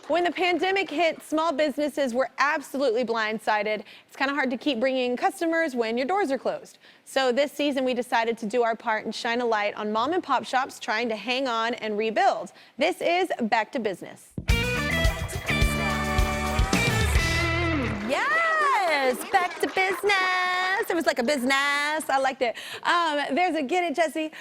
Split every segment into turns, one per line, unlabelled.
When the pandemic hit, small businesses were absolutely blindsided. It's kind of hard to keep bringing customers when your doors are closed. So this season, we decided to do our part and shine a light on mom and pop shops trying to hang on and rebuild. This is Back to Business. Yes, back to business. It was like a business. I liked it. Get it, Jesse.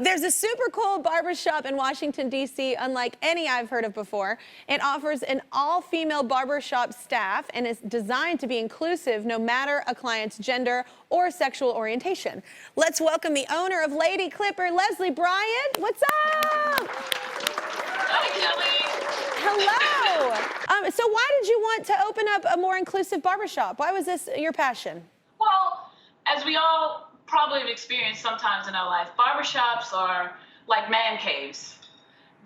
There's a super cool barbershop in Washington, D.C., unlike any I've heard of before. It offers an all-female barbershop staff and is designed to be inclusive no matter a client's gender or sexual orientation. Let's welcome the owner of Lady Clipper, Leslie Bryant. What's up?
Hi, Kelly.
Hello. So why did you want to open up a more inclusive barbershop? Why was this your passion?
Well, as we all probably have experienced sometimes in our life, barbershops are like man caves.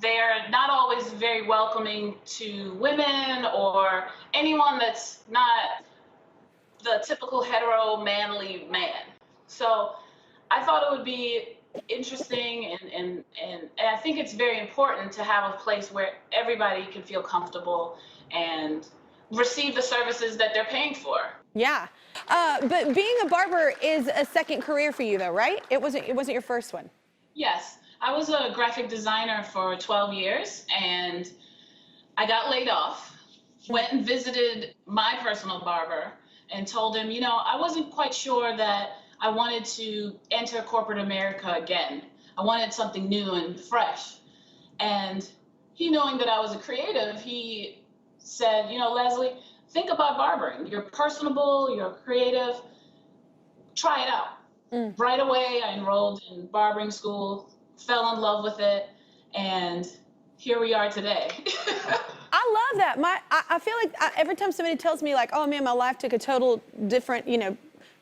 They're not always very welcoming to women or anyone that's not the typical hetero manly man. So I thought it would be interesting and I think it's very important to have a place where everybody can feel comfortable and receive the services that they're paying for.
Yeah, but being a barber is a second career for you though, right? It wasn't your first one.
Yes, I was a graphic designer for 12 years and I got laid off, went and visited my personal barber and told him, you know, I wasn't quite sure that I wanted to enter corporate America again. I wanted something new and fresh. And he, knowing that I was a creative, he said, you know, Leslie, think about barbering. You're personable, you're creative, try it out. Right away, I enrolled in barbering school, fell in love with it, and here we are today.
I love that. I feel like every time somebody tells me like, oh man, my life took a total different,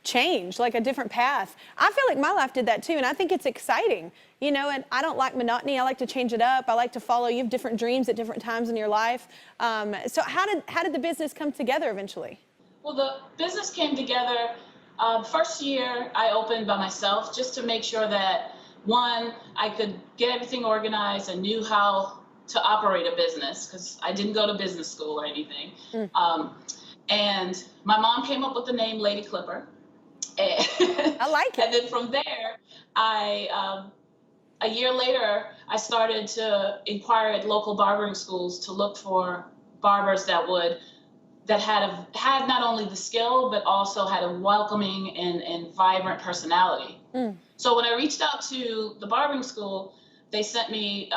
change, like a different path. I feel like my life did that too, and I think it's exciting, and I don't like monotony. I like to change it up. I like to follow. You have different dreams at different times in your life. So how did the business come together eventually?
Well, the business came together. First year I opened by myself just to make sure that, one, I could get everything organized and knew how to operate a business because I didn't go to business school or anything. And my mom came up with the name Lady Clipper.
I like it.
And then from there, a year later, I started to inquire at local barbering schools to look for barbers that had not only the skill, but also had a welcoming and vibrant personality. So when I reached out to the barbering school, they sent me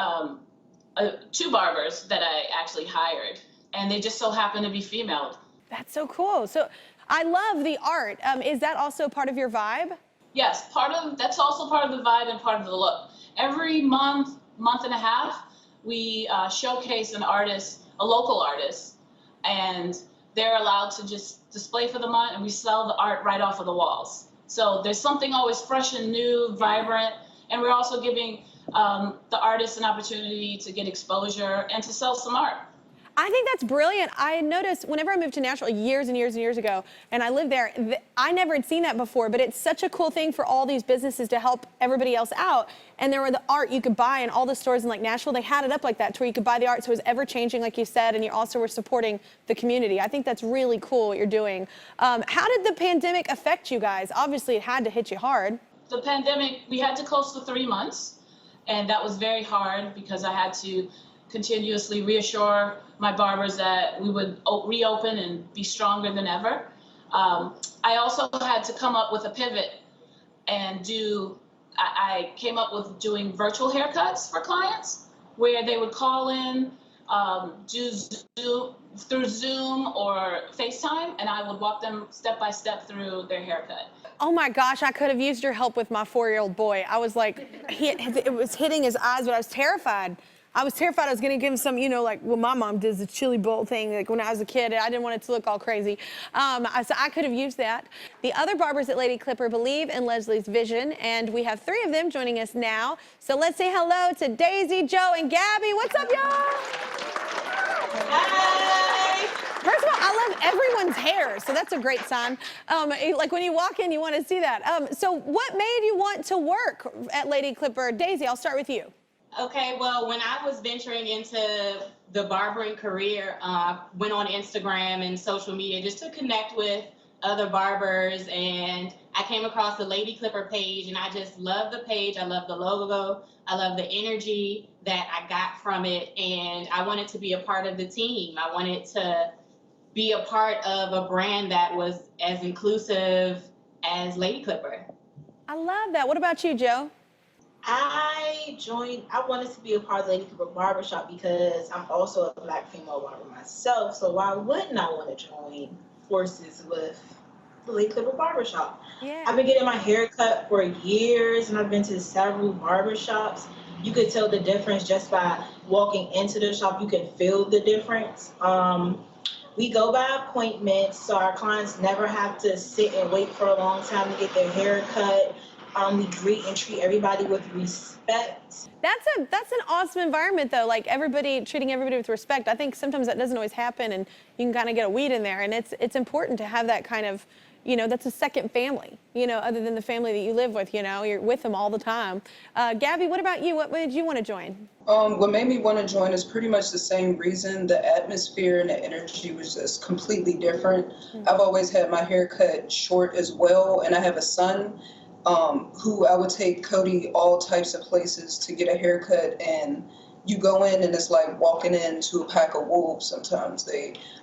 2 barbers that I actually hired, and they just so happened to be female.
That's so cool. So I love the art. Is that also part of your vibe?
Yes, that's also part of the vibe and part of the look. Every month and a half, we showcase an artist, a local artist, and they're allowed to just display for the month, and we sell the art right off of the walls. So there's something always fresh and new, vibrant, and we're also giving the artists an opportunity to get exposure and to sell some art.
I think that's brilliant. I noticed whenever I moved to Nashville years and years and years ago, and I lived there, I never had seen that before, but it's such a cool thing for all these businesses to help everybody else out. And there were the art you could buy in all the stores in like Nashville. They had it up like that to where you could buy the art, so it was ever changing, like you said, and you also were supporting the community. I think that's really cool what you're doing. How did the pandemic affect you guys? Obviously, it had to hit you hard.
The pandemic, we had to close for 3 months, and that was very hard because I had to continuously reassure my barbers that we would reopen and be stronger than ever. I also had to come up with a pivot and I came up with doing virtual haircuts for clients where they would call in, through Zoom or FaceTime, and I would walk them step by step through their haircut.
Oh my gosh, I could have used your help with my 4-year-old boy. I was like, it was hitting his eyes, but I was terrified. I was terrified I was going to give him some, like what my mom did, the chili bowl thing, like when I was a kid. I didn't want it to look all crazy. So I could have used that. The other barbers at Lady Clipper believe in Leslie's vision, and we have 3 of them joining us now. So let's say hello to Daisy, Joe, and Gabby. What's up, y'all?
Hi!
First of all, I love everyone's hair, so that's a great sign. Like when you walk in, you want to see that. So what made you want to work at Lady Clipper? Daisy, I'll start with you.
Okay, well, when I was venturing into the barbering career, went on Instagram and social media just to connect with other barbers, and I came across the Lady Clipper page, and I just love the page. I love the logo. I love the energy that I got from it, and I wanted to be a part of the team. I wanted to be a part of a brand that was as inclusive as Lady Clipper.
I love that. What about you, Joe?
I wanted to be a part of Lady Cooper Barbershop because I'm also a black female barber myself. So why wouldn't I want to join forces with the Lady Cooper Barbershop?
Yeah.
I've been getting my hair cut for years and I've been to several barbershops. You could tell the difference just by walking into the shop. You can feel the difference. We go by appointments, so our clients never have to sit and wait for a long time to get their hair cut. We greet and treat everybody with respect.
That's an awesome environment though. Like treating everybody with respect. I think sometimes that doesn't always happen, and you can kind of get a weed in there. And it's important to have that kind of, that's a second family. Other than the family that you live with. You're with them all the time. Gabby, what about you? What made you want to join?
What made me want to join is pretty much the same reason. The atmosphere and the energy was just completely different. Mm-hmm. I've always had my hair cut short as well, and I have a son who I would take Cody all types of places to get a haircut, and you go in and it's like walking into a pack of wolves sometimes.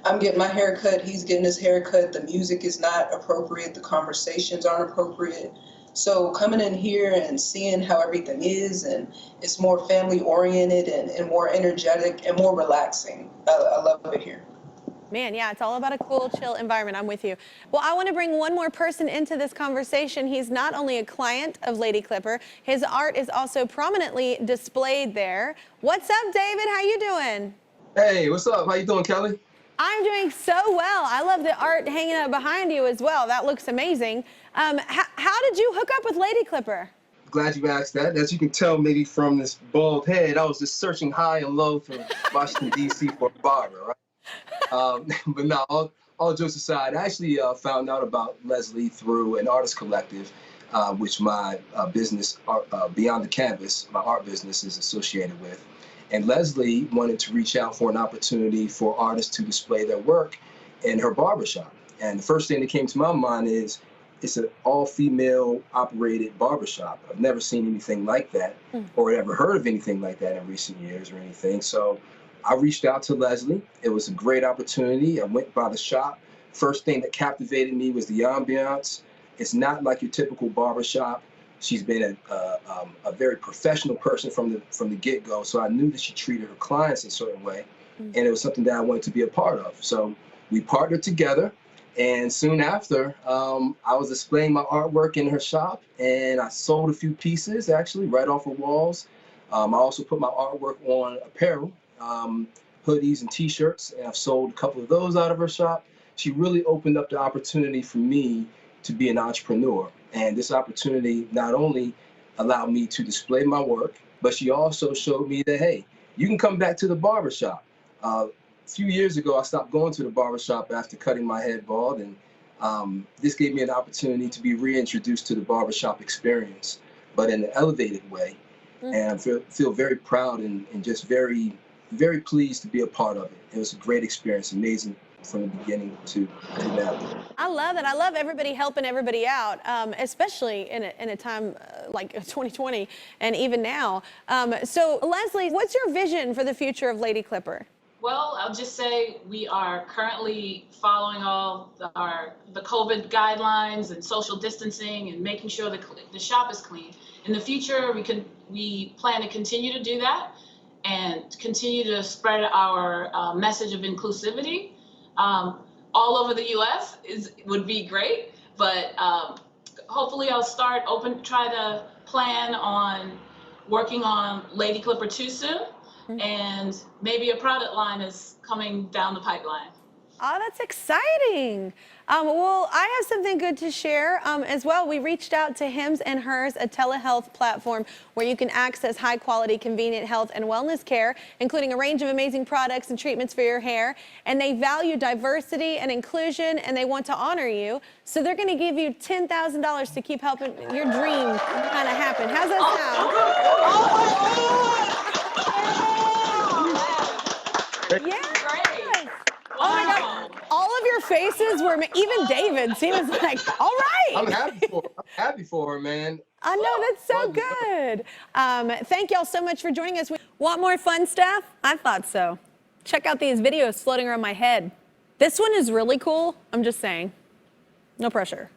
I'm getting my hair cut, he's getting his hair cut, the music is not appropriate, the conversations aren't appropriate. So coming in here and seeing how everything is, and it's more family oriented and more energetic and more relaxing. I love it here.
Man, yeah, it's all about a cool, chill environment. I'm with you. Well, I want to bring one more person into this conversation. He's not only a client of Lady Clipper, his art is also prominently displayed there. What's up, David? How you doing?
Hey, what's up? How you doing, Kelly?
I'm doing so well. I love the art hanging out behind you as well. That looks amazing. How did you hook up with Lady Clipper?
Glad you asked that. As you can tell, maybe from this bald head, I was just searching high and low for Washington, D.C. for a barber, right? But no, all jokes aside, I actually found out about Leslie through an artist collective, which my business, Beyond the Canvas, my art business is associated with. And Leslie wanted to reach out for an opportunity for artists to display their work in her barbershop. And the first thing that came to my mind is it's an all-female operated barbershop. I've never seen anything like that or ever heard of anything like that in recent years or anything. So I reached out to Leslie. It was a great opportunity. I went by the shop. First thing that captivated me was the ambiance. It's not like your typical barbershop. She's been a very professional person from the get-go, so I knew that she treated her clients in a certain way, and it was something that I wanted to be a part of. So we partnered together, and soon after, I was displaying my artwork in her shop, and I sold a few pieces, actually, right off her walls. I also put my artwork on apparel, hoodies and t-shirts, and I've sold a couple of those out of her shop. She really opened up the opportunity for me to be an entrepreneur. And this opportunity not only allowed me to display my work, but she also showed me that, hey, you can come back to the barbershop. A few years ago, I stopped going to the barbershop after cutting my head bald, and this gave me an opportunity to be reintroduced to the barbershop experience, but in an elevated way. And I feel very proud and just very, very pleased to be a part of it. It was a great experience, amazing from the beginning to now.
I love it. I love everybody helping everybody out, especially in a time like 2020 and even now. So Leslie, what's your vision for the future of Lady Clipper?
Well, I'll just say we are currently following all the COVID guidelines and social distancing and making sure the shop is clean. In the future, we plan to continue to do that and continue to spread our message of inclusivity. All over the U.S. would be great, but hopefully I'll try to plan on working on Lady Clipper too soon, and maybe a product line is coming down the pipeline.
Oh, that's exciting. Well, I have something good to share as well. We reached out to Hims and Hers, a telehealth platform where you can access high quality, convenient health and wellness care, including a range of amazing products and treatments for your hair. And they value diversity and inclusion, and they want to honor you. So they're going to give you $10,000 to keep helping your dream kind of happen. How's that sound? Yes.
Great.
Oh my God. All of your faces were, even David's, he was like, all right.
I'm happy for her, man.
I know, that's so good. Thank y'all so much for joining us. Want more fun stuff? I thought so. Check out these videos floating around my head. This one is really cool. I'm just saying. No pressure.